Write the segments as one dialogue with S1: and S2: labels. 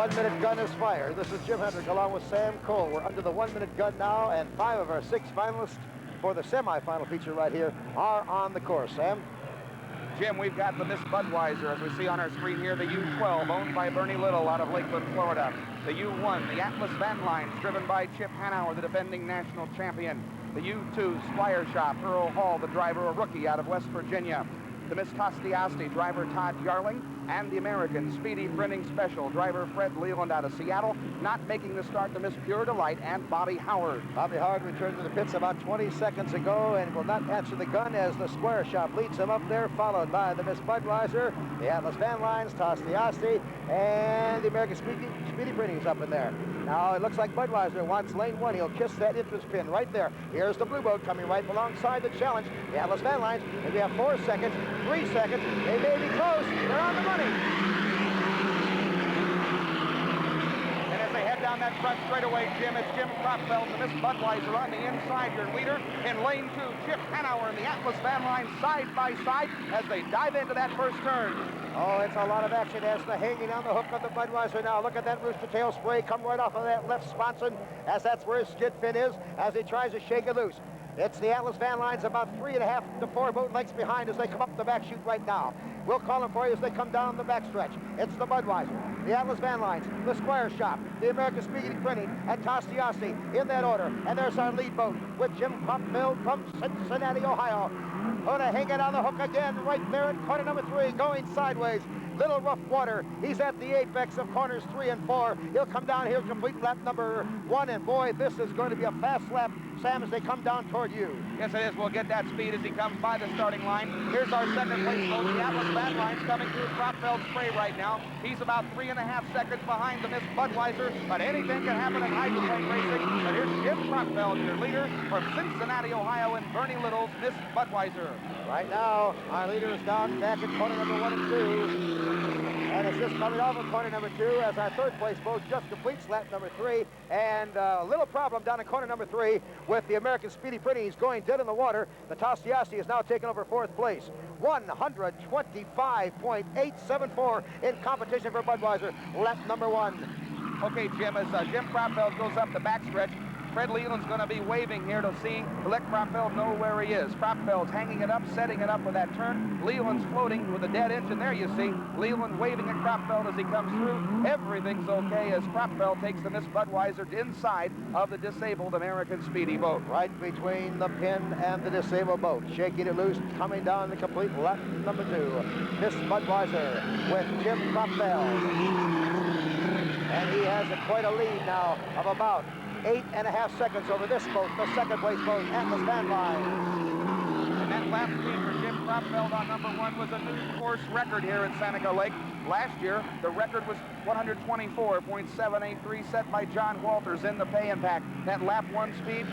S1: 1-minute gun is fired. This is Jim Hendrick along with Sam Cole. We're under the 1-minute gun now, and 5 of our 6 finalists for the semifinal feature right here are on the course. Sam?
S2: Jim, we've got the Miss Budweiser, as we see on our screen here, the U12, owned by Bernie Little out of Lakeland, Florida. The U1, the Atlas Van Lines, driven by Chip Hanauer, the defending national champion. The U2, Squire Shop, Earl Hall, the driver, a rookie out of West Virginia. The Miss Tostiasti, driver Todd Yarling, and the American Speedy Printing Special, driver Fred Leland out of Seattle. Not making the start, the Miss Pure Delight and Bobby Howard.
S1: Bobby Howard returned to the pits about 20 seconds ago and will not answer the gun as the Square Shop leads him up there, followed by the Miss Budweiser, the Atlas Van Lines, Tostiasti, and the American Speedy Printing's up in there. Now it looks like Budweiser wants lane 1. He'll kiss that interest pin right there. Here's the blue boat coming right alongside the challenge. The Atlas Van Lines, maybe have 4 seconds, 3 seconds. They may be close. They're on the money.
S2: And as they head down that front straightaway, Jim, it's Jim Cropfeld and the Miss Budweiser on the inside. Your leader in lane 2, Chip Hanauer and the Atlas Van Lines side by side as they dive into that first turn.
S1: Oh, it's a lot of action as the hanging on the hook of the Budweiser now. Look at that rooster tail spray come right off of that left sponson, as that's where his skid fin is, as he tries to shake it loose. It's the Atlas Van Lines about 3.5 to 4 boat lengths behind as they come up the back chute right now. We'll call them for you as they come down the backstretch. It's the Budweiser, the Atlas Van Lines, the Squire Shop, the American Speedy Printing, and Tostiasti in that order. And there's our lead boat with Jim Cropfeld from Cincinnati, Ohio. Gonna hang it on the hook again right there in corner number 3, going sideways. Little rough water. He's at the apex of corners 3 and 4. He'll come down here, complete lap number 1, and boy, this is going to be a fast lap, Sam, as they come down toward you.
S2: Yes, it is. We'll get that speed as he comes by the starting line. Here's our second place boat, the Atlas Van Lines, coming through Cropfeld's spray right now. He's about 3.5 seconds behind the Miss Budweiser, but anything can happen in hydroplane racing. But here's Jim Cropfeld, your leader from Cincinnati, Ohio, and Bernie Little's Miss Budweiser.
S1: Right now, our leader is down back in corner number 1 and 2. And it's just coming off of corner number 2 as our third place boat just completes lap number 3. And a little problem down in corner number 3 with the American Speedy Printing. He's going dead in the water. The Tostiasti is now taking over 4th place. 125.874 in competition for Budweiser. Lap number 1.
S2: Okay, Jim, as Jim Cropfeld goes up the backstretch, Fred Leland's going to be waving here to let Cropfeld know where he is. Cropfeld's hanging it up, setting it up for that turn. Leland's floating with a dead engine there, you see. Leland waving at Cropfeld as he comes through. Everything's okay as Cropfeld takes the Miss Budweiser inside of the disabled American Speedy boat.
S1: Right between the pin and the disabled boat. Shaking it loose, coming down the complete lap number 2. Miss Budweiser with Jim Cropfeld. And he has quite a lead now of about 8.5 seconds over this boat, the second place boat, Atlas Van Lines.
S2: And that lap speed for Jim Cropfeld on number 1 was a new course record here at Seneca Lake. Last year, the record was 124.783 set by John Walters in the pay and pack. That lap 1 speed,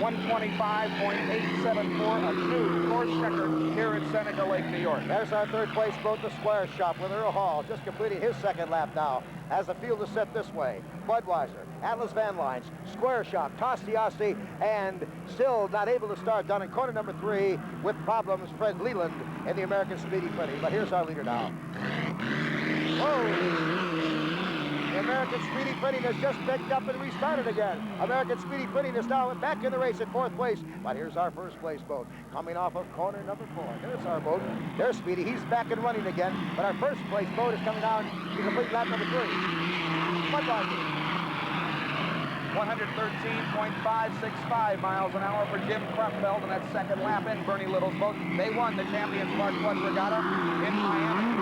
S2: 125.874, a new course record here at Seneca Lake, New York.
S1: There's our third place boat, the Squire Shop, with Earl Hall, just completing his second lap now. As the field is set this way, Budweiser, Atlas Van Lines, Square Shop, Tostiasti, and still not able to start down in corner number 3 with problems, Fred Leland in the American Speedy Printing. But here's our leader now. Whoa! The American Speedy Printing has just picked up and restarted again. American Speedy Printing is now back in the race at 4th place. But here's our first place boat coming off of corner number 4. There's our boat. There's Speedy. He's back and running again. But our first place boat is coming down to complete lap number 3. Budweiser.
S2: 113.565 miles an hour for Jim Cropfeld in that second lap in Bernie Little's boat. They won the Champions Mark Flood Regatta in Miami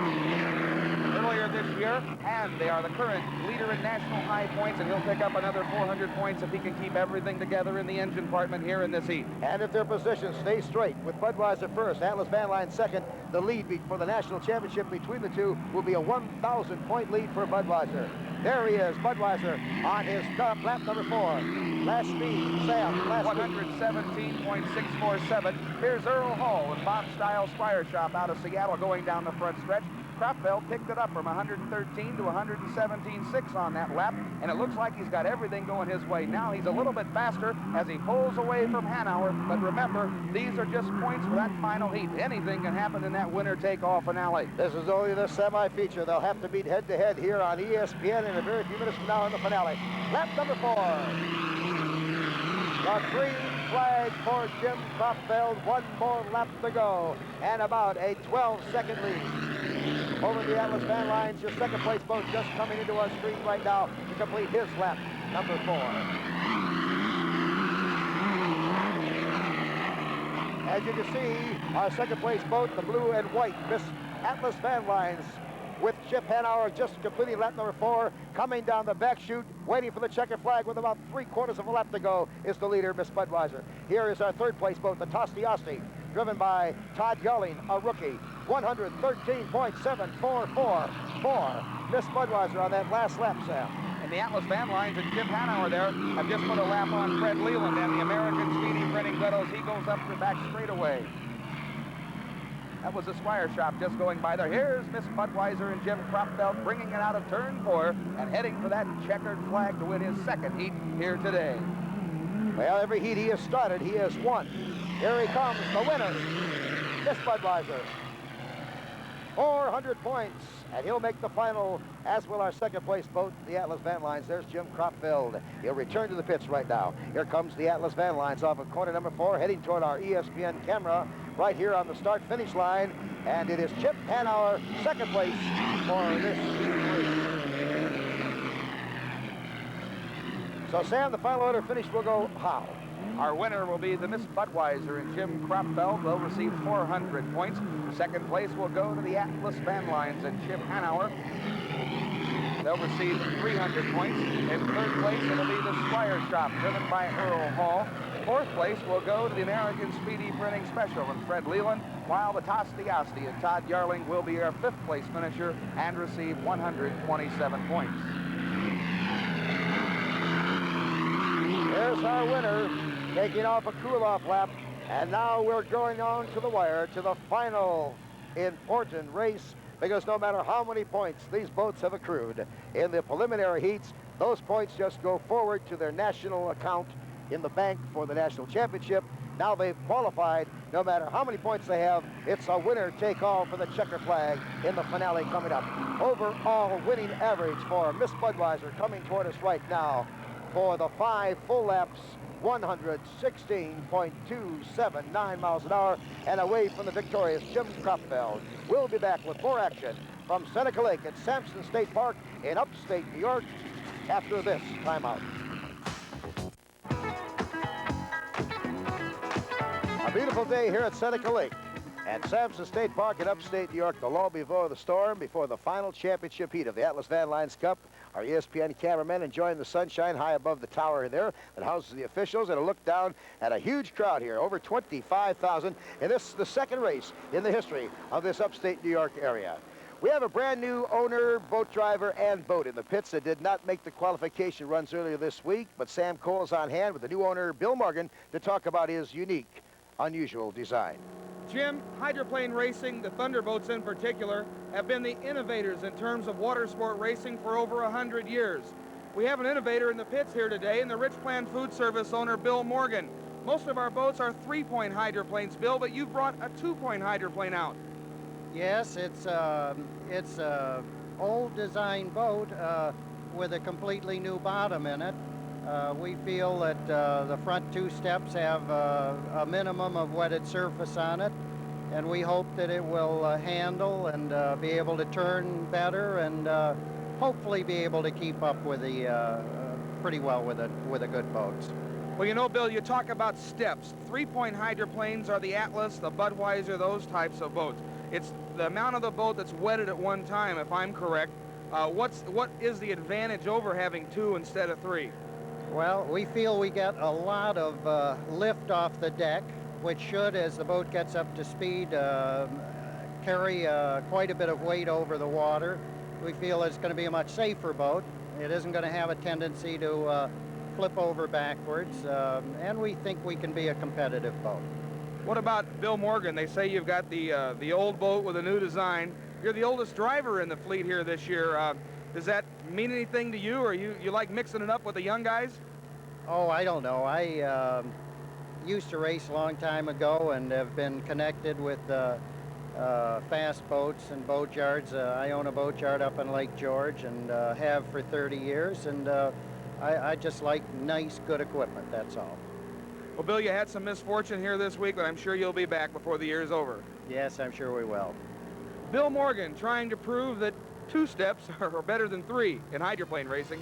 S2: earlier this year, and they are the current leader in national high points, and he'll pick up another 400 points if he can keep everything together in the engine department here in this heat.
S1: And if their positions stay straight with Budweiser first, Atlas Van Lines second, the lead for the national championship between the two will be a 1,000-point lead for Budweiser. There he is, Budweiser, on his lap number 4. Last speed, Sam, last
S2: 117.647. Here's Earl Hall and Bob Stiles Squire Shop out of Seattle going down the front stretch. Cropfeld picked it up from 113 to 117.6 on that lap, and it looks like he's got everything going his way. Now he's a little bit faster as he pulls away from Hanauer, but remember, these are just points for that final heat. Anything can happen in that winner take-all finale.
S1: This is only the semi-feature. They'll have to meet head-to-head here on ESPN in a very few minutes from now in the finale. Lap number 4. The green flag for Jim Cropfeld. One more lap to go, and about a 12-second lead over the Atlas Van Lines. Your second place boat just coming into our screen right now to complete his lap number 4. As you can see, our second place boat, the blue and white Miss Atlas Van Lines, with Chip Hanauer just completing lap number 4, coming down the back chute, waiting for the checker flag with about 3/4 of a lap to go, is the leader, Miss Budweiser. Here is our third place boat, the Tosti Asti, driven by Todd Yarling, a rookie. 113.744 for Miss Budweiser on that last lap, Sam.
S2: And the Atlas Van Lines and Chip Hanauer there have just put a lap on Fred Leland and the American Speedy Printing Guttles. He goes up the back straightaway. That was the Squire shop just going by there. Here's Miss Budweiser and Jim Cropfeld bringing it out of turn 4 and heading for that checkered flag to win his second heat here today.
S1: Well, every heat he has started, he has won. Here he comes, the winner, Miss Budweiser. 400 points, and he'll make the final, as will our second place boat, the Atlas Van Lines. There's Jim Cropfeld. He'll return to the pits right now. Here comes the Atlas Van Lines off of corner number 4, heading toward our ESPN camera right here on the start-finish line, and it is Chip Hanauer, second place for this race. So, Sam, the final order finish will go how?
S2: Our winner will be the Miss Budweiser and Jim Cropfeld. They'll receive 400 points. Second place will go to the Atlas Van Lines and Chip Hanauer. They'll receive 300 points. In third place, it'll be the Squire Shop, driven by Earl Hall. Fourth place will go to the American Speedy Printing Special and Fred Leland, while the Tosti Asti and Todd Yarling will be our fifth place finisher and receive 127 points.
S1: There's our winner, taking off a cool-off lap, and now we're going on to the wire to the final important race, because no matter how many points these boats have accrued in the preliminary heats, those points just go forward to their national account in the bank for the national championship. Now they've qualified. No matter how many points they have, it's a winner-take-all for the checker flag in the finale coming up. Overall winning average for Miss Budweiser coming toward us right now for the 5 full laps, 116.279 miles an hour, and away from the victorious Jim Cropfeld. We'll be back with more action from Seneca Lake at Sampson State Park in upstate New York after this timeout. A beautiful day here at Seneca Lake at Sampson State Park in upstate New York, the lull before the storm, before the final championship heat of the Atlas Van Lines Cup. Our ESPN cameramen enjoying the sunshine high above the tower there that houses the officials, and a look down at a huge crowd here, over 25,000. And this is the second race in the history of this upstate New York area. We have a brand new owner, boat driver, and boat in the pits that did not make the qualification runs earlier this week, but Sam Cole is on hand with the new owner, Bill Morgan, to talk about his unique, unusual design.
S3: Jim, hydroplane racing, the Thunderboats in particular, have been the innovators in terms of water sport racing for over 100 years. We have an innovator in the pits here today, and the Rich Plan Food Service owner, Bill Morgan. Most of our boats are 3-point hydroplanes, Bill, but you've brought a 2-point hydroplane out.
S4: Yes, it's a old design boat with a completely new bottom in it. We feel that the front 2 steps have a minimum of wetted surface on it, and we hope that it will handle and be able to turn better and hopefully be able to keep up with the pretty well with a good boat.
S3: Well, you know, Bill, you talk about steps. 3-point hydroplanes are the Atlas, the Budweiser, those types of boats. It's the amount of the boat that's wetted at one time, if I'm correct. What is the advantage over having 2 instead of 3?
S4: Well, we feel we get a lot of lift off the deck, which should, as the boat gets up to speed, carry quite a bit of weight over the water. We feel it's going to be a much safer boat. It isn't going to have a tendency to flip over backwards, and we think we can be a competitive boat.
S3: What about Bill Morgan? They say you've got the old boat with a new design. You're the oldest driver in the fleet here this year. Does that mean anything to you, or you like mixing it up with the young guys?
S4: Oh, I don't know. I used to race a long time ago and have been connected with fast boats and boat yards. I own a boat yard up in Lake George and have for 30 years, and I just like nice, good equipment, that's all.
S3: Well, Bill, you had some misfortune here this week, but I'm sure you'll be back before the year is over.
S4: Yes, I'm sure we will.
S3: Bill Morgan trying to prove that 2 steps are better than 3 in hydroplane racing.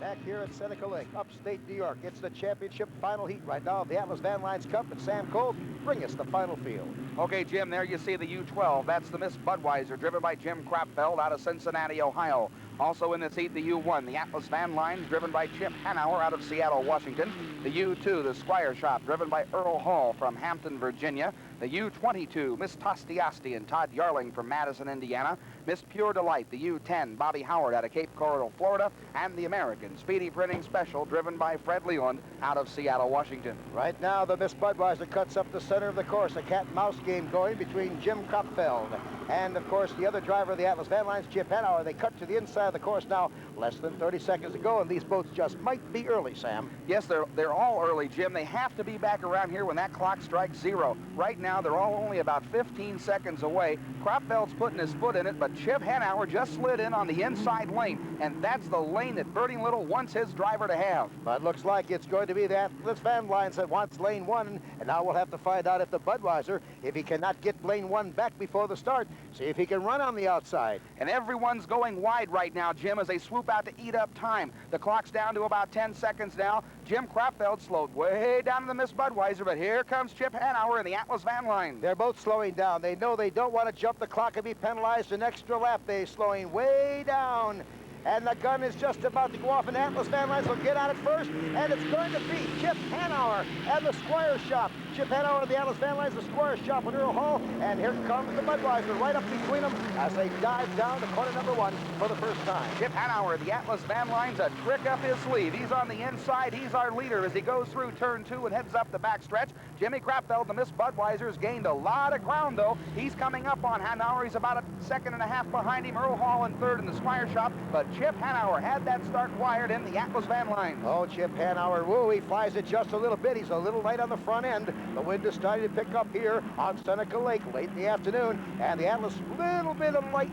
S1: Back here at Seneca Lake, upstate New York. It's the championship final heat right now of the Atlas Van Lines Cup. And Sam Cole, bring us the final field.
S2: Okay, Jim, there you see the U12. That's the Miss Budweiser, driven by Jim Krapfeld out of Cincinnati, Ohio. Also in this heat, the U1, the Atlas Van Lines, driven by Chip Hanauer out of Seattle, Washington. The U2, the Squire Shop, driven by Earl Hall from Hampton, Virginia. The U22, Miss Tostiasti and Todd Yarling from Madison, Indiana. Miss Pure Delight, the U10, Bobby Howard out of Cape Coral, Florida. And the American Speedy Printing Special, driven by Fred Leland out of Seattle, Washington.
S1: Right now, the Miss Budweiser cuts up the center of the course. A cat-and-mouse game going between Jim Krapfeld and, of course, the other driver of the Atlas Van Lines, Chip Hanauer. They cut to the inside of the course now, less than 30 seconds to go, and these boats just might be early, Sam.
S2: Yes, they're all early, Jim. They have to be back around here when that clock strikes 0. Right now, they're all only about 15 seconds away. Krapfeld's putting his foot in it, but Chip Hanauer just slid in on the inside lane, and that's the lane that Bernie Little wants his driver to have.
S1: But looks like it's going to be the Atlas Van Lines that wants lane 1, and now we'll have to find out if the Budweiser, if he cannot get lane 1 back before the start, see if he can run on the outside.
S2: And everyone's going wide right now, Jim, as they swoop out to eat up time. The clock's down to about 10 seconds now. Jim Krapfeld slowed way down to the Miss Budweiser, but here comes Chip Hanauer in the Atlas Van Lines.
S1: They're both slowing down. They know they don't want to jump the clock and be penalized an extra lap. They're slowing way down. And the gun is just about to go off, and Atlas Van Lines will get on it first, and it's going to be Chip Hanauer and the Squire Shop. Chip Hanauer and the Atlas Van Lines, the Squire Shop with Earl Hall, and here comes the Budweiser right up between them as they dive down to corner number 1 for the first time.
S2: Chip Hanauer, the Atlas Van Lines, a trick up his sleeve. He's on the inside. He's our leader as he goes through turn 2 and heads up the backstretch. Jimmy Krapfeld, the Miss Budweiser, has gained a lot of ground, though. He's coming up on Hanauer. He's about a second and a half behind him. Earl Hall in third in the Squire Shop, but Chip Hanauer had that start wired in the Atlas Van Lines.
S1: Oh, Chip Hanauer, woo, he flies it just a little bit. He's a little light on the front end. The wind is starting to pick up here on Seneca Lake late in the afternoon, and the Atlas, little bit of light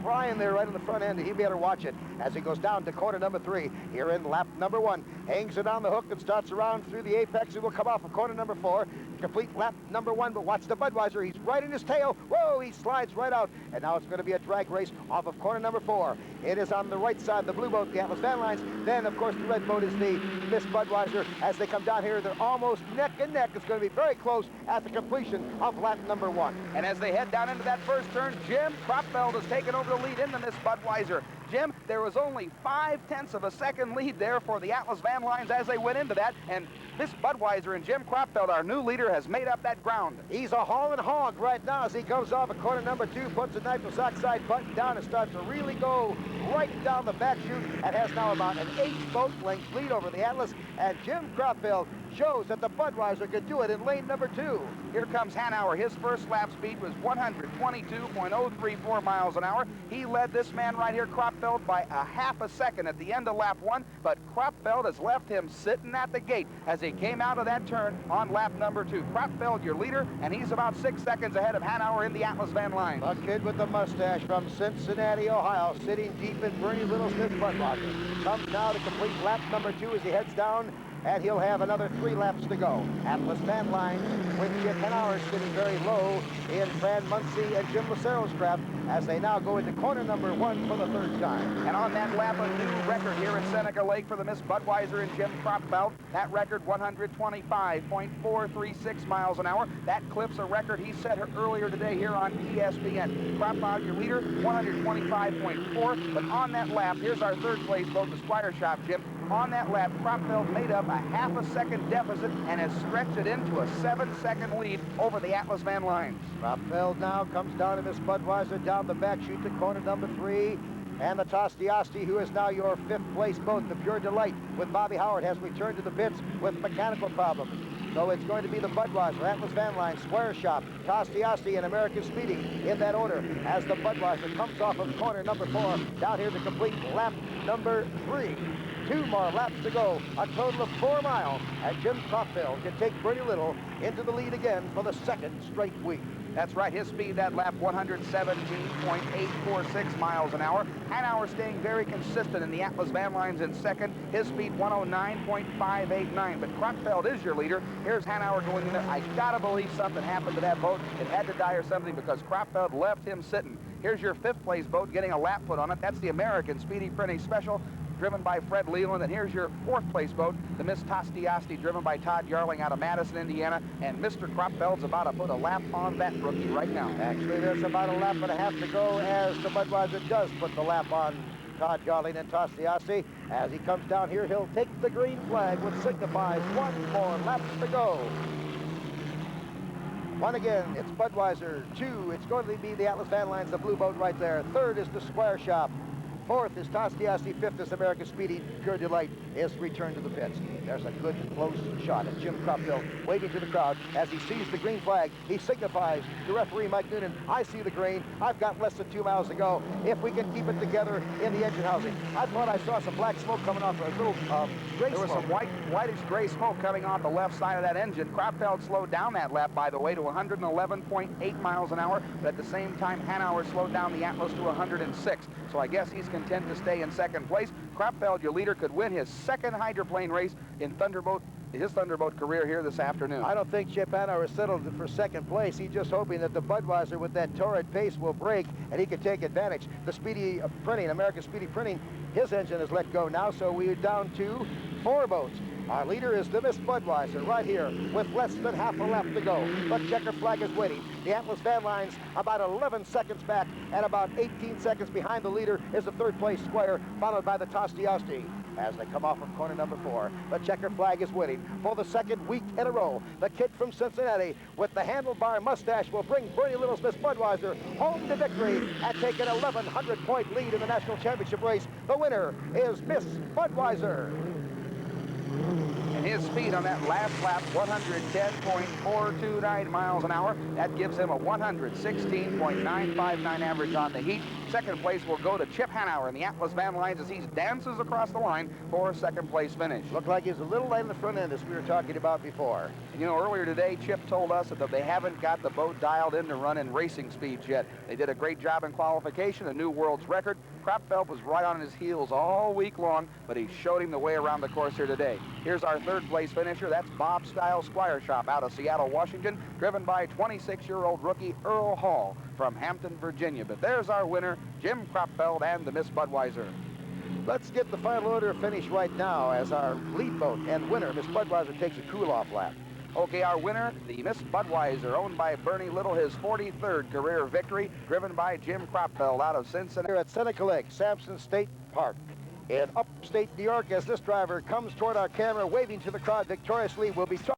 S1: flying there right on the front end. He better watch it as he goes down to corner number 3 here in lap number 1. Hangs it on the hook and starts around through the apex. He will come off of corner number 4. Complete lap number 1, but watch the Budweiser. He's right in his tail. Whoa, he slides right out. And now it's going to be a drag race off of corner number 4. It is on the right side, the blue boat, the Atlas Van Lines. Then, of course, the red boat is the Miss Budweiser. As they come down here, they're almost neck and neck. It's going to be very close at the completion of lap number 1.
S2: And as they head down into that first turn, Jim Krapfeld has taken over the lead in the Miss Budweiser. Jim, there was only 0.5 of a second lead there for the Atlas Van Lines as they went into that, and Miss Budweiser and Jim Krapfeld, our new leader, has made up that ground.
S1: He's a hauling hog right now as he comes off of corner number 2, puts the nitrous oxide button down and starts to really go right down the back chute, and has now about an 8 boat length lead over the Atlas, and Jim Krapfeld shows that the Budweiser could do it in lane number 2.
S2: Here comes Hanauer. His first lap speed was 122.034 miles an hour. He led this man right here, Krapfeld, by a half a second at the end of lap 1, but Krapfeld has left him sitting at the gate as he came out of that turn on lap number 2. Krapfeld, your leader, and he's about 6 seconds ahead of Hanauer in the Atlas Van Lines.
S1: A kid with the mustache from Cincinnati, Ohio, sitting deep in Bernie Little's Budweiser. Comes now to complete lap number 2 as he heads down, and he'll have another 3 laps to go. Atlas Van Lines with Chip Hanauer sitting very low in Fran Muncie and Jim Lucero's craft as they now go into corner number 1 for the 3rd time.
S2: And on that lap, a new record here in Seneca Lake for the Miss Budweiser and Jim Krapfeld. That record, 125.436 miles an hour. That clips a record he set earlier today here on ESPN. Krapfeld, your leader, 125.4. But on that lap, here's our 3rd place boat, the Squire Shop, Jim. On that lap, Krapfeld made up a half a second deficit and has stretched it into a 7-second lead over the Atlas Van Lines.
S1: Krapfeld now comes down to Miss Budweiser down the back chute to corner number 3. And the Tostiasti, who is now your 5th place boat, the Pure Delight, with Bobby Howard, has returned to the pits with mechanical problems. So it's going to be the Budweiser, Atlas Van Lines, Square Shop, Tostiasti, and American Speedy in that order as the Budweiser comes off of corner number 4 down here to complete lap number 3. 2 more laps to go, a total of 4 miles, and Jim Krapfeld can take Bernie Little into the lead again for the 2nd straight week.
S2: That's right, his speed that lap, 117.846 miles an hour. Hanauer staying very consistent in the Atlas Van Lines in second. His speed, 109.589. But Kraftfeld is your leader. Here's Hanauer going in there. I gotta believe something happened to that boat. It had to die or something because Kraftfeld left him sitting. Here's your fifth place boat getting a lap put on it. That's the American Speedy Printing Special, driven by Fred Leland. And here's your fourth place boat, the Miss Tostiasti, driven by Todd Yarling out of Madison, Indiana. And Mr. Kraftfeld's about to put a lap on that rookie right now.
S1: Actually, there's about a lap and a half to go as the Budweiser does put the lap on Todd Yarling and Tostiasti. As he comes down here, he'll take the green flag, which signifies 1 more lap to go. 1 again, it's Budweiser. 2, it's going to be the Atlas Van Lines, the blue boat right there. 3rd is the Square Shop. 4th is Tostiasti. 5th is American Speedy. Pure Delight is returned to the pits. There's a good close shot at Jim Kraftfeld waving to the crowd as he sees the green flag. He signifies to referee Mike Noonan, I see the green. I've got less than 2 miles to go. If we can keep it together in the engine housing. I thought I saw some black smoke coming off a little gray
S2: There was
S1: smoke.
S2: some whitish gray smoke coming off the left side of that engine. Kraftfeld slowed down that lap, by the way, to 111.8 miles an hour. But at the same time, Hanauer slowed down the Atlas to 106. So I guess he's content to stay in second place. Kraftfeld, your leader, could win his second hydroplane race in his Thunderboat career here this afternoon.
S1: I don't think Chip Hanauer settled for second place. He's just hoping that the Budweiser with that torrid pace will break and he can take advantage. The Speedy Printing, American Speedy Printing, his engine is let go now, so we're down to 4 boats. Our leader is the Miss Budweiser right here with less than half a lap to go. The checker flag is waiting. The Atlas Van Lines about 11 seconds back, and about 18 seconds behind the leader is the 3rd place Squire, followed by the Tostiasti. As they come off of corner number 4, the checker flag is winning for the 2nd week in a row. The kid from Cincinnati with the handlebar mustache will bring Bernie Little's Miss Budweiser home to victory and take an 1,100-point lead in the national championship race. The winner is Miss Budweiser.
S2: And his speed on that last lap, 110.429 miles an hour. That gives him a 116.959 average on the heat. Second place will go to Chip Hanauer in the Atlas Van Lines as he dances across the line for a second place finish.
S1: Looked like he's a little light in the front end, as we were talking about before.
S2: And you know, earlier today, Chip told us that they haven't got the boat dialed in to run in racing speeds yet. They did a great job in qualification, a new world's record. Kraftfeld was right on his heels all week long, but he showed him the way around the course here today. Here's our 3rd place finisher. That's Bob Style Squire Shop out of Seattle, Washington, driven by 26-year-old rookie Earl Hall from Hampton, Virginia. But there's our winner, Jim Kraftfeld and the Miss Budweiser.
S1: Let's get the final order finish right now as our lead boat and winner, Miss Budweiser, takes a cool-off lap.
S2: Okay, our winner, the Miss Budweiser, owned by Bernie Little, his 43rd career victory, driven by Jim Kraftfeld out of Cincinnati.
S1: Here at Seneca Lake, Sampson State Park in upstate New York, as this driver comes toward our camera, waving to the crowd victoriously, we'll be talking